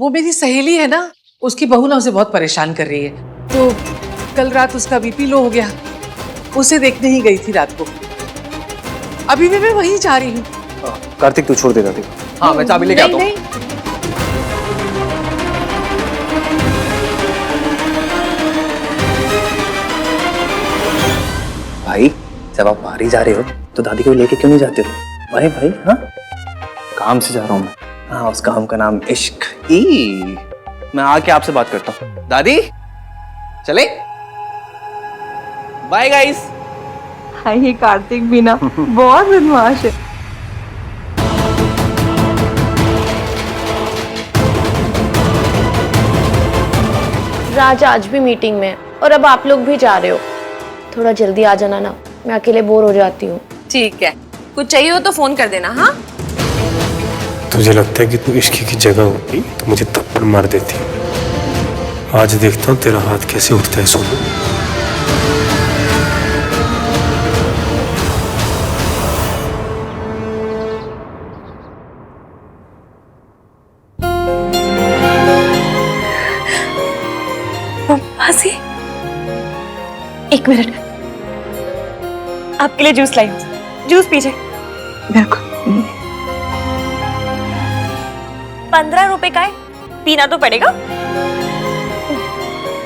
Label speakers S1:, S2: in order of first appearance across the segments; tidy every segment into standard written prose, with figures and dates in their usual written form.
S1: वो मेरी सहेली है ना, उसकी बहू ना उसे बहुत परेशान कर रही है, तो कल रात उसका बीपी लो हो गया, उसे देखने ही गई थी रात को। अभी भी मैं वहीं जा रही हूँ।
S2: कार्तिक तू छोड़ दे दादी। हाँ मैं चाबी लेके आता हूँ। भाई जब आप बाहर ही जा रहे हो तो दादी को लेके क्यों नहीं जाते हो? भाई भाई हाँ काम से जा रहा हूँ मैं। हाँ उस काम का नाम इश्क। मैं आके आपसे बात करता हूँ। दादी चले बाय गाइस।
S3: हाँ ये कार्तिक भी ना बहुत बदमाश है।
S4: राज आज भी मीटिंग में है और अब आप लोग भी जा रहे हो, थोड़ा जल्दी आ जाना ना, मैं अकेले बोर हो जाती हूँ।
S5: ठीक है, कुछ चाहिए हो तो फोन कर देना। हाँ
S6: तुझे लगता है कि तू इश्क की जगह होती तो मुझे थप्पड़ मार देती। आज देखता हूँ तेरा हाथ कैसे उठता है सोनू।
S5: मासी, एक मिनट, आपके लिए जूस लाई हूँ, जूस पीजिए। 15 रुपए का है, पीना तो पड़ेगा।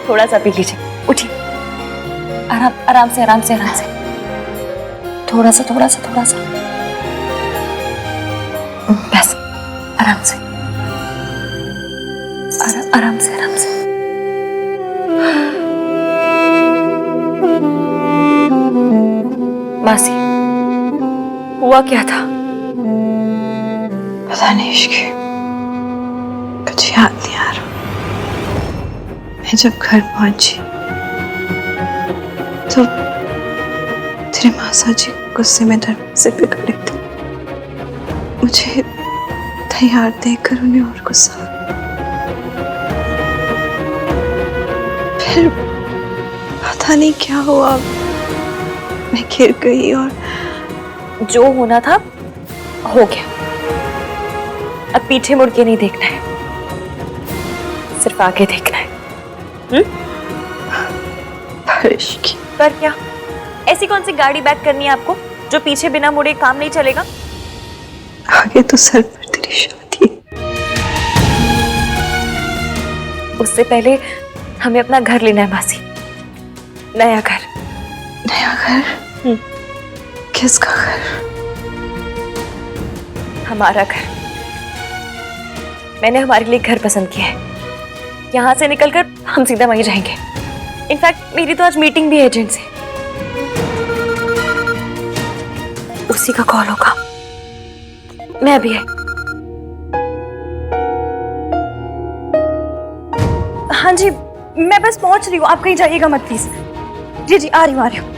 S5: थोड़ा सा पी लीजिए, उठिए। आराम आराम से आराम से आराम से, थोड़ा सा थोड़ा सा थोड़ा सा, बस आराम से आराम से आराम से। मासी, हुआ क्या था?
S3: पता नहीं इश्क, कुछ याद नहीं आ रहा। मैं जब घर पहुंची तो तेरे मासा जी गुस्से में दरवाजे पे खड़े थे। मुझे तैयार देखकर उन्हें और गुस्सा। फिर पता नहीं क्या हुआ, मैं गिर गई और
S5: जो होना था हो गया। अब पीछे मुड़ के नहीं देखना है, सिर्फ आगे देखना है। पर क्या, ऐसी कौन सी गाड़ी बैक करनी है आपको जो पीछे बिना मुड़े काम नहीं चलेगा?
S3: आगे तो सर पर तेरी शादी।
S5: उससे पहले हमें अपना घर लेना है मासी, नया घर।
S3: नया घर? किसका घर?
S5: हमारा घर। मैंने हमारे लिए घर पसंद किया है, यहाँ से निकलकर हम सीधा वहीं रहेंगे। इनफैक्ट मेरी तो आज मीटिंग भी है एजेंट से, उसी का कॉल होगा। मैं अभी है। हाँ जी, मैं बस पहुंच रही हूँ, आप कहीं जाइएगा मत प्लीज। जी जी, आ रही हूँ।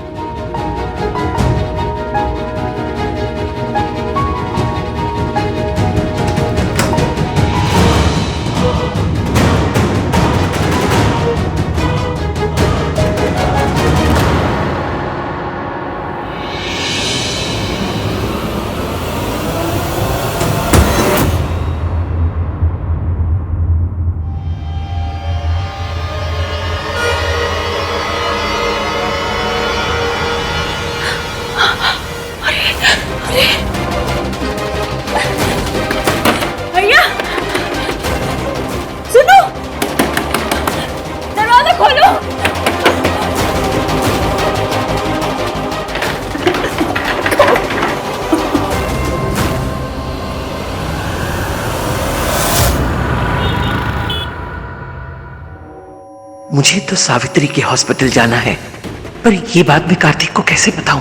S5: भैया सुनो, दरवाजा खोलो।
S7: मुझे तो सावित्री के हॉस्पिटल जाना है, पर ये बात मैं कार्तिक को कैसे बताऊं?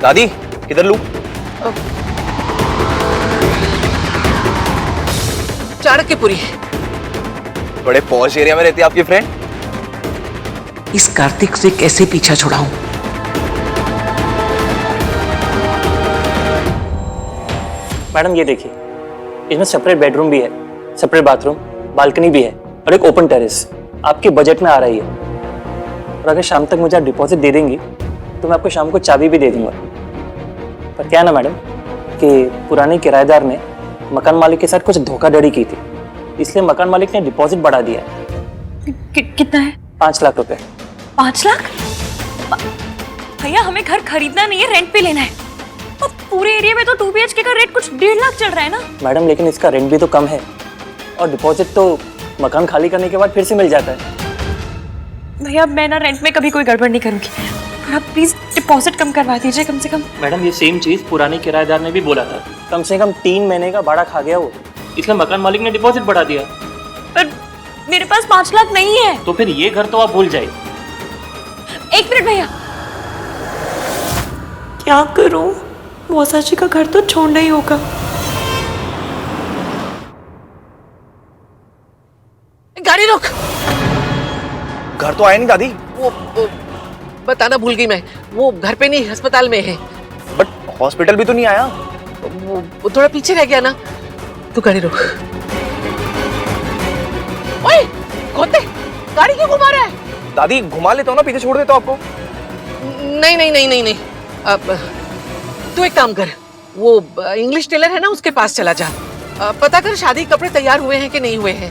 S2: दादी किधर लूं?
S1: चाणक्यपुरी।
S2: बड़े पॉश एरिया में रहती है आपकी फ्रेंड।
S7: इस कार्तिक से कैसे पीछा छुड़ाऊं?
S8: मैडम ये देखिए, इसमें सेपरेट बेडरूम भी है, सेपरेट बाथरूम, बालकनी भी है और एक ओपन टेरेस। आपके बजट में आ रही है। और अगर शाम तक मुझे आप डिपॉजिट दे देंगी तो मैं आपको शाम को चाबी भी दे दूंगा। पर क्या ना मैडम, कि पुराने किराएदार ने मकान मालिक के साथ कुछ धोखाधड़ी की थी, इसलिए मकान मालिक ने डिपॉजिट बढ़ा दिया है।
S5: कितना है?
S8: 5 लाख रुपए।
S5: 5 लाख? भैया हमें घर खरीदना नहीं है, रेंट पे लेना है। और पूरे एरिया में तो 2 BHK का रेट कुछ 1.5 लाख चल रहा है ना।
S8: मैडम लेकिन इसका रेंट भी तो कम है और डिपॉजिट तो मकान खाली करने के बाद फिर से मिल जाता है।
S5: भैया मैं ना रेंट में कभी कोई गड़बड़ नहीं करूंगी, पर आप प्लीज डिपॉजिट कम करवा दीजिए कम से कम।
S8: मैडम ये सेम चीज पुराने किराएदार ने भी बोला था, कम से कम 3 महीने का भाड़ा खा गया वो, इसलिए मकान मालिक ने डिपॉजिट बढ़ा दिया।
S5: पर मेरे पास 5 लाख नहीं है।
S8: तो फिर ये घर तो आप भूल जाइए।
S5: 1 मिनट भैया, क्या करूं? मौसा जी का घर तो छोड़ना ही होगा।
S1: गाड़ी रोक।
S2: घर तो आया नहीं दादी।
S1: वो बताना भूल गई मैं, वो घर पे नहीं अस्पताल में है।
S2: बट हॉस्पिटल भी तो नहीं आया।
S1: वो थोड़ा पीछे रह गया ना। तू गाड़ी रोक। ओए खोते, गाड़ी क्यों घुमा रहा है?
S2: दादी घुमा लेता हूँ ना, पीछे छोड़ देता हूँ आपको।
S1: नहीं नहीं नहीं नहीं नहीं, अब तू एक काम कर, वो इंग्लिश टेलर है ना उसके पास चला जा, पता कर शादी कपड़े तैयार हुए हैं कि नहीं हुए हैं।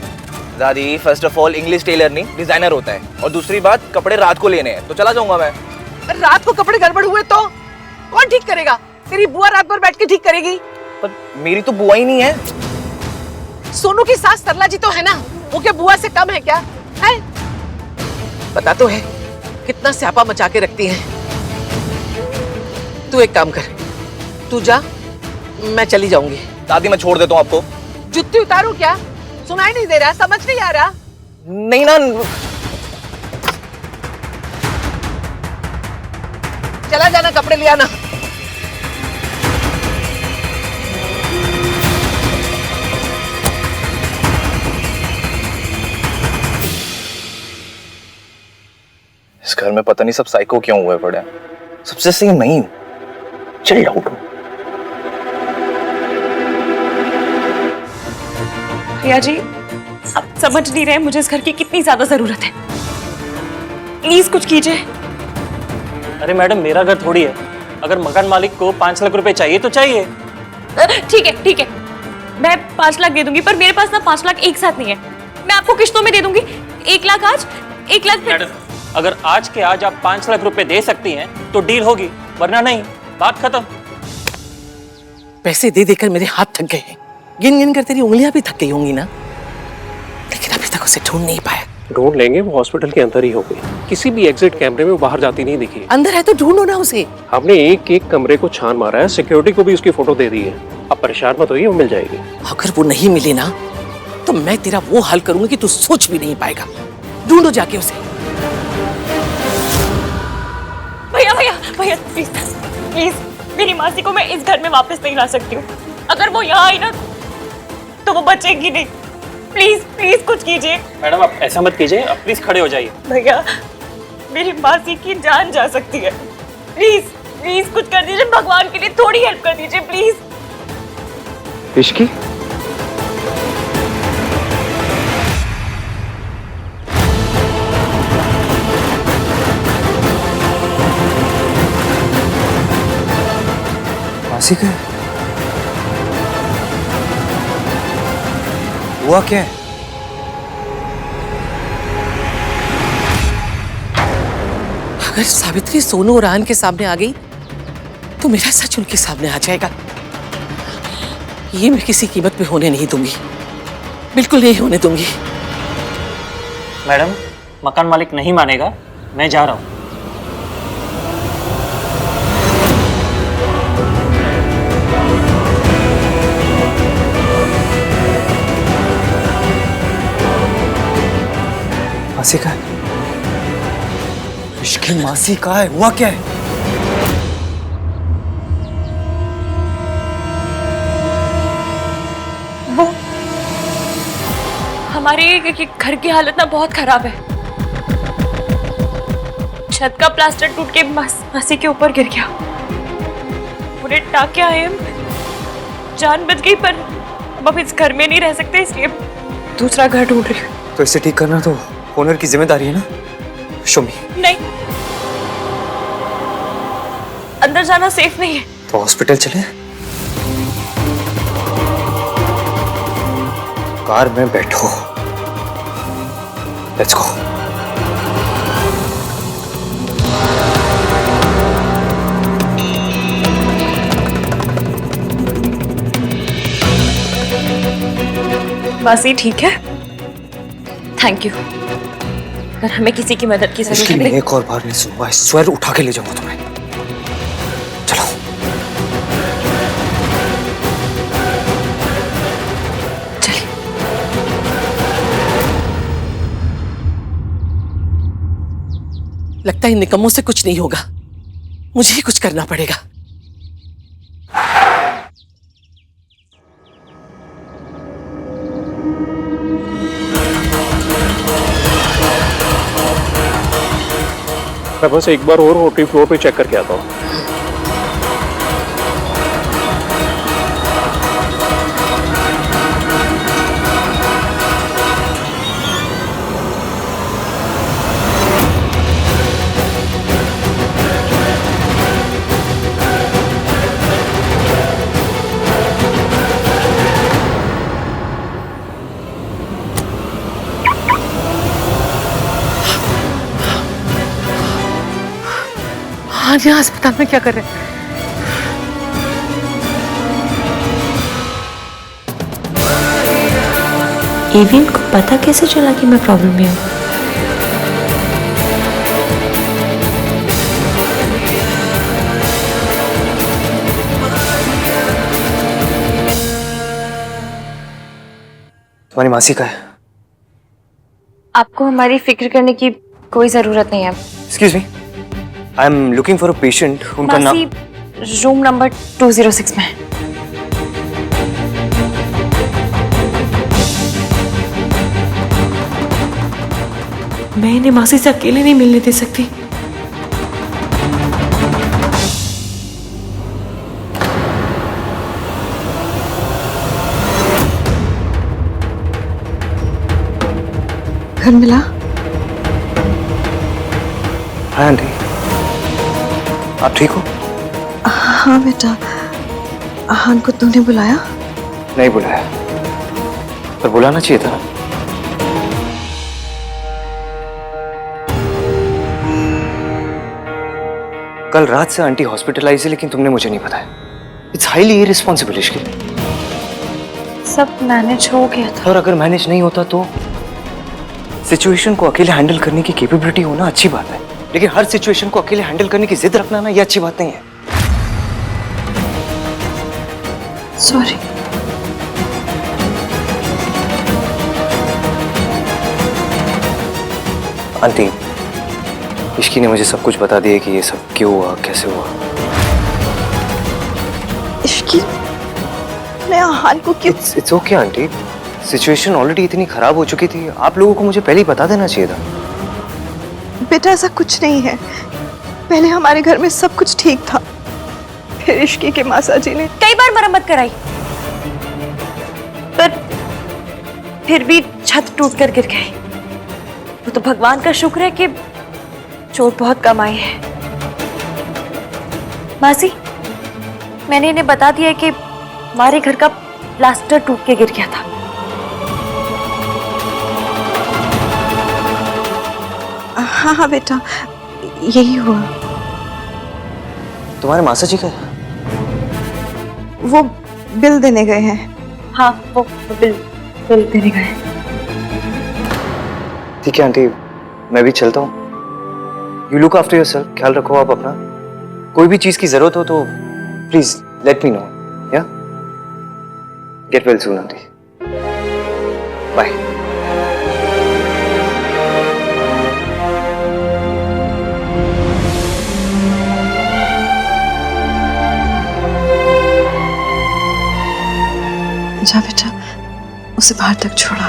S2: दादी first of all English tailor नहीं डिजाइनर होता है, और दूसरी बात कपड़े रात को लेने हैं, तो चला जाऊंगा मैं।
S1: रात को कपड़े गड़बड़ हुए तो कौन ठीक करेगा? तेरी बुआ रात भर बैठ के ठीक करेगी।
S2: पर मेरी तो बुआ ही नहीं है।
S1: सोनू की सास सरला जी तो है ना, वो क्या बुआ से कम है क्या? है पता तो है कितना स्यापा मचा के रखती है। तू एक काम कर, तू जा, मैं चली जाऊंगी।
S2: दादी मैं छोड़ देता हूँ आपको।
S1: जुत्ती उतारू क्या? सुनाई नहीं दे रहा, समझ नहीं आ रहा?
S2: नहीं ना।
S1: चला जाना, कपड़े ले आना।
S2: इस घर में पता नहीं सब साइको क्यों हुए पड़े हैं। सबसे सही मैं ही हूं। चल आउट।
S5: भैया जी आप समझ नहीं रहे मुझे इस घर की कितनी ज्यादा जरूरत है, प्लीज कुछ कीजिए।
S8: अरे मैडम मेरा घर थोड़ी है, अगर मकान मालिक को 5 लाख रुपए चाहिए तो चाहिए।
S5: ठीक है मैं 5 लाख दे दूंगी, पर मेरे पास ना 5 लाख एक साथ नहीं है, मैं आपको किश्तों में दे दूंगी। 1 लाख आज, 1 लाख फिर।
S8: मैडम अगर आज के आज आप 5 लाख रुपए दे सकती हैं तो डील होगी, वरना नहीं, बात खत्म।
S1: पैसे दे देकर मेरे हाथ थक गए हैं, गिन गिन कर तेरी उंगलियां भी थक गई होंगी ना, लेकिन अभी तक उसे ढूंढ नहीं पाया।
S6: ढूंढ लेंगे, वो हॉस्पिटल के अंदर ही होगी। किसी भी एग्जिट कैमरे में वो बाहर जाती नहीं दिखी।
S1: अंदर है तो ढूंढो ना उसे।
S6: हमने एक एक कमरे को छान मारा है, सिक्योरिटी को भी उसकी फोटो दे दी है। अब परेशान मत होइए, वो मिल जाएगी।
S1: अगर वो नहीं मिले ना तो मैं तेरा वो हाल करूंगी कि तू सोच भी नहीं पाएगा। ढूंढो जाके उसे।
S5: भैया प्लीज मेरी मासी को मैं इस घर में वापस नहीं ला सकती हूँ। अगर वो यहाँ आई ना तो वो बचेगी नहीं। प्लीज कुछ कीजिए।
S8: मैडम आप ऐसा मत कीजिए, आप प्लीज खड़े हो जाइए।
S5: भैया मेरी मासी की जान जा सकती है, प्लीज कुछ कर दीजिए, भगवान के लिए थोड़ी हेल्प कर दीजिए प्लीज।
S6: इश्की
S2: मासी का हुआ क्या है?
S1: अगर सावित्री सोनू और आन के सामने आ गई तो मेरा सच उनके सामने आ जाएगा। ये मैं किसी कीमत पे होने नहीं दूंगी, बिल्कुल नहीं होने दूंगी।
S8: मैडम मकान मालिक नहीं मानेगा, मैं जा रहा हूँ।
S2: मासी का इश्की मासी का है, हुआ क्या है?
S5: वो हमारे घर की हालत ना बहुत खराब है। छत का प्लास्टर टूट के मासी के ऊपर गिर गया, पूरे टाके आए, जान बच गई, पर अब इस घर में नहीं रह सकते, इसलिए दूसरा घर ढूंढ रही हूँ।
S2: तो इसे ठीक करना तो ओनर की जिम्मेदारी है ना शोमी।
S5: नहीं, अंदर जाना सेफ नहीं है।
S2: तो हॉस्पिटल चले। कार में बैठो। Let's go.
S5: मासी ठीक है? Thank you. अगर हमें किसी की मदद की
S2: इसकी
S5: जरूरत
S2: मैं
S5: है
S2: एक और बार नहीं सुनूंगा। इस स्वर उठा के ले जाऊंगा तुम्हें। चलो।
S5: चलिए।
S1: लगता है इन निकम्मों से कुछ नहीं होगा, मुझे ही कुछ करना पड़ेगा।
S6: मैं बस एक बार और होटल फ्लोर पे चेक करके आता हूँ।
S1: आज यहाँ अस्पताल में क्या कर रहे हैं?
S5: एवियन को पता कैसे चला कि मैं प्रॉब्लम में हूँ?
S2: तुम्हारी मासी का है?
S5: आपको हमारी फिक्र करने की कोई जरूरत नहीं है।
S2: Excuse me, I am looking for a patient. उनका नाम?
S5: मासी रूम नंबर 206 में है। मैं इन्हें मासी से अकेले नहीं मिलने दे सकती।
S3: घर मिला?
S2: हाय आंटी, आप ठीक हो?
S3: हाँ बेटा। आहान को तूने बुलाया?
S2: नहीं बुलाया, पर बुलाना चाहिए था। कल रात से आंटी हॉस्पिटलाइज है, लेकिन तुमने मुझे नहीं बताया। It's highly irresponsible Ishki.
S5: सब मैनेज हो गया था।
S2: और अगर मैनेज नहीं होता तो? सिचुएशन को अकेले हैंडल करने की कैपेबिलिटी होना अच्छी बात है, लेकिन हर सिचुएशन को अकेले हैंडल करने की जिद रखना ना, ये अच्छी बात नहीं है।
S3: सॉरी।
S2: आंटी, इश्की ने मुझे सब कुछ बता दिया कि ये सब क्यों हुआ, कैसे हुआ।
S3: इश्की ने आहान को क्यों?
S2: It's okay aunty, situation already इतनी खराब हो चुकी थी। आप लोगों को मुझे पहले ही बता देना चाहिए था।
S3: बेटा ऐसा कुछ नहीं है। पहले हमारे घर में सब कुछ ठीक था, फिर इश्की के मासा जी ने
S5: कई बार मरम्मत कराई, पर फिर भी छत टूटकर गिर गई। वो तो भगवान का शुक्र है कि चोट बहुत कम आई है। मासी, मैंने इन्हें बता दिया कि हमारे घर का प्लास्टर टूट के गिर गया था।
S3: हाँ हाँ बेटा, यही हुआ।
S2: तुम्हारे मासा जी का?
S3: वो बिल देने गए हैं।
S5: हाँ, वो बिल देने गए।
S2: ठीक है आंटी, मैं भी चलता हूँ। यू लुक आफ्टर योरसेल्फ, ख्याल रखो आप अपना। कोई भी चीज की जरूरत हो तो प्लीज लेट मी नो। या get well soon aunty. Bye.
S3: जा बेटा, उसे बाहर तक छोड़ा।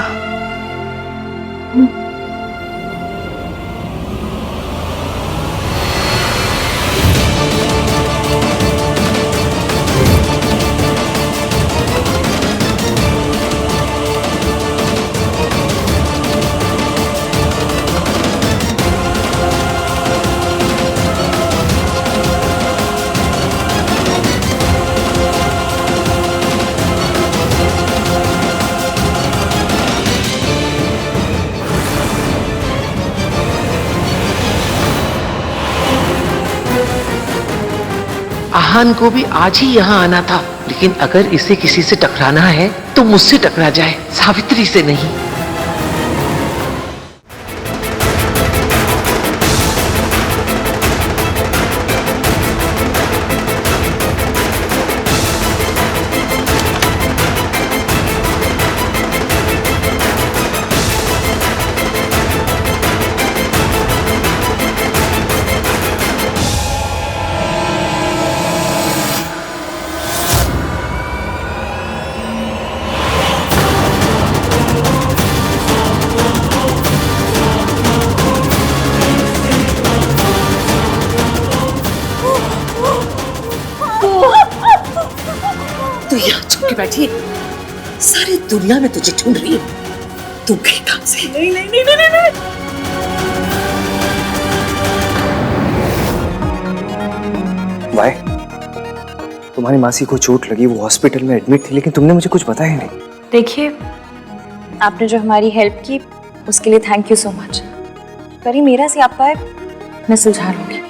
S7: आहान को भी आज ही यहाँ आना था, लेकिन अगर इसे किसी से टकराना है तो मुझसे टकरा जाए, सावित्री से नहीं।
S1: तू यहाँ छुप के बैठी है, सारी दुनिया में तुझे ढूंढ रही है। तू गई कहां से? नहीं नहीं नहीं नहीं नहीं।
S2: वाई, तुम्हारी मासी को चोट लगी, वो हॉस्पिटल में एडमिट थी, लेकिन तुमने मुझे कुछ बताया नहीं।
S5: देखिए, आपने जो हमारी हेल्प की उसके लिए थैंक यू सो मच। पर ये मेरा स्यापा है, मैं सुलझा लूंगी।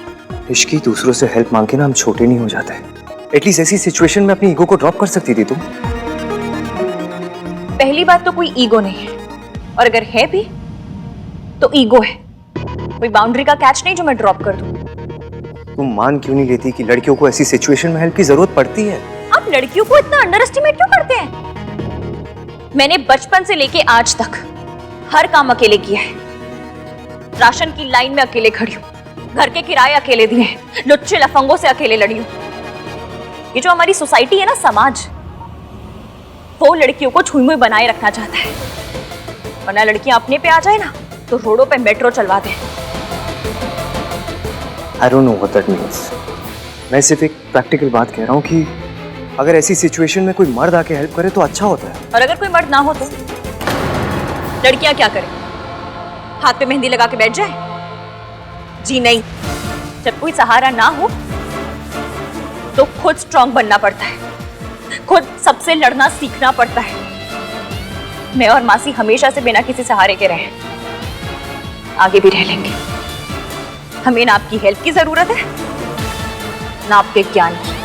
S2: इश्की, दूसरों से हेल्प मांग के ना हम छोटे नहीं हो जाते। एटलीस्ट ऐसी सिचुएशन में अपनी ईगो को ड्रॉप कर सकती थी तुम।
S5: पहली बात तो कोई ईगो नहीं है, और अगर है भी तो ईगो है, कोई बाउंड्री का कैच नहीं जो मैं ड्रॉप कर दूं।
S2: तुम मान क्यों नहीं लेती कि लड़कियों को ऐसी सिचुएशन में हेल्प की जरूरत पड़ती है?
S5: आप लड़कियों को इतना अंडर एस्टिमेट क्यों करते हैं? मैंने बचपन से लेके आज तक हर काम अकेले किया है। राशन की लाइन में अकेले खड़ी हूँ, घर के किराए अकेले दिए हैं, लुच्चे लफंगों से अकेले लड़ी हूँ। ये जो हमारी सोसाइटी है ना, समाज, वो लड़कियों को छुई मुई बनाए रखना चाहता है, वरना लड़कियां अपने पे आ जाए ना तो रोडों पे मेट्रो चलवा दे।
S2: I don't know what that means. मैं सिर्फ एक प्रैक्टिकल बात कह रहा हूँ कि अगर ऐसी सिचुएशन में कोई मर्द आके हेल्प करे तो अच्छा होता है।
S5: और अगर कोई मर्द ना हो तो लड़कियां क्या करें? हाथ पे मेहंदी लगा के बैठ जाए? जी नहीं, जब कोई सहारा ना हो तो खुद स्ट्रांग बनना पड़ता है, खुद सबसे लड़ना सीखना पड़ता है। मैं और मासी हमेशा से बिना किसी सहारे के रहे, आगे भी रह लेंगे। हमें ना आपकी हेल्प की जरूरत है, ना आपके ज्ञान की।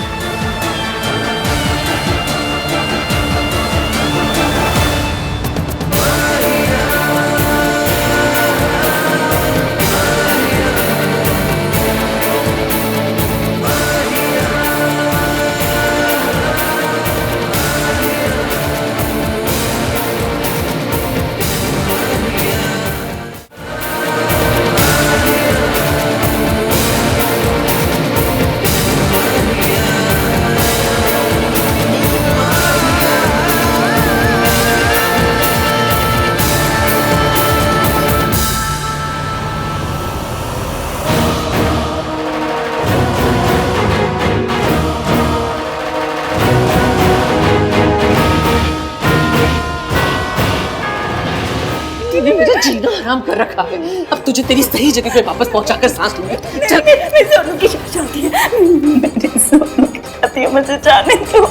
S1: तूने मेरा जीना हराम कर रखा है। अब तुझे तेरी सही जगह पे वापस पहुंचाकर सांस लूंगी। चल,
S5: मैं सोनू की शादी है, मेरे सोनू की शादी है, मुझे जाने दो।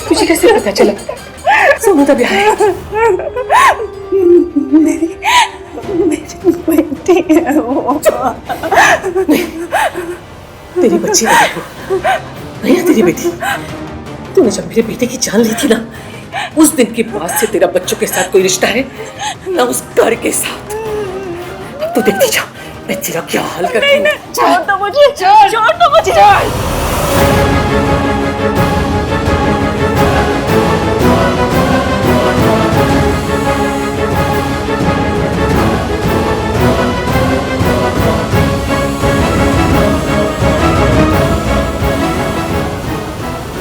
S1: तुझे कैसे पता चला सोनू का ब्याह है?
S3: मेरी बेटी है वो।
S1: नहीं, तेरी बच्ची नहीं है वो। नहीं है तेरी बेटी। तूने जब मेरे बेटे की जान ली थी ना, उस दिन के बाद से तेरा बच्चों के साथ कोई रिश्ता है ना उस घर के साथ। अब तू देखती जा मैं तेरा क्या हाल करती हूँ।
S5: छोड़ दो मुझे, छोड़ दो मुझे।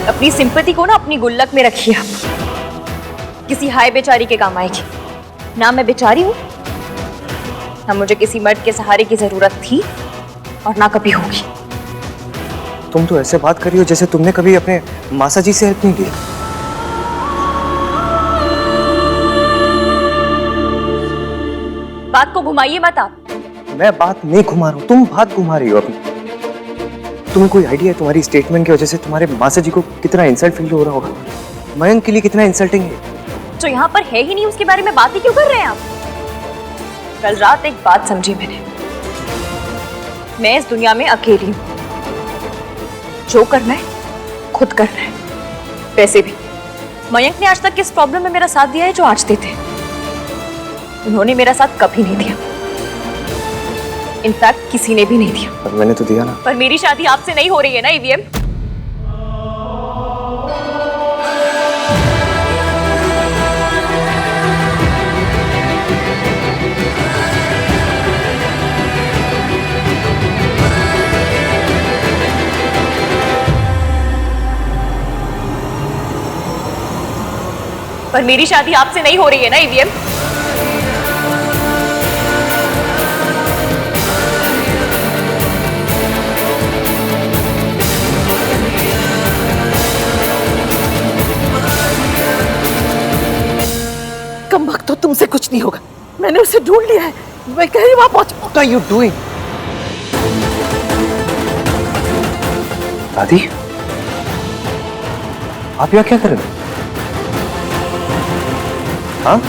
S5: अपनी सिंपैथी को ना अपनी गुल्लक में रखिए आप, किसी हाय बेचारी के काम आएगी। ना मैं बेचारी हूं, ना मुझे किसी मर्द के सहारे की जरूरत थी और ना कभी होगी।
S2: तुम तो ऐसे बात कर रही हो जैसे तुमने कभी अपने मासा जी से हेल्प नहीं ली।
S5: बात को घुमाइए मत आप।
S2: मैं बात नहीं घुमा रहा हूँ, तुम बात घुमा रही हो अपनी। तुम्हें कोई आइडिया है तुम्हारी स्टेटमेंट की वजह से तुम्हारे मासा जी को कितना इंसल्ट फील हो रहा होगा? मयंक के लिए कितना इंसल्टिंग है।
S5: जो यहाँ पर है ही नहीं उसके बारे में बात ही क्यों कर रहे हैं आप? कल रात एक बात समझी मैंने, मैं इस दुनिया में अकेली हूँ। जो करना है खुद करना है। वैसे भी मयंक ने आज तक किस प्रॉब्लम में मेरा साथ दिया है जो आज देते। उन्होंने मेरा साथ कभी नहीं दिया, इनफैक्ट किसी ने भी नहीं दिया।
S2: पर मैंने तो दिया ना।
S5: पर मेरी शादी आपसे नहीं हो रही है ना ईवीएम। पर मेरी शादी आपसे नहीं हो रही है ना ईवीएम।
S1: कम वक्त तो तुमसे कुछ नहीं होगा। मैंने उसे ढूंढ लिया है, मैं कहीं वहां पहुंच।
S2: What are you doing? दादी, आप यहाँ क्या कर रहे हो? हाँ?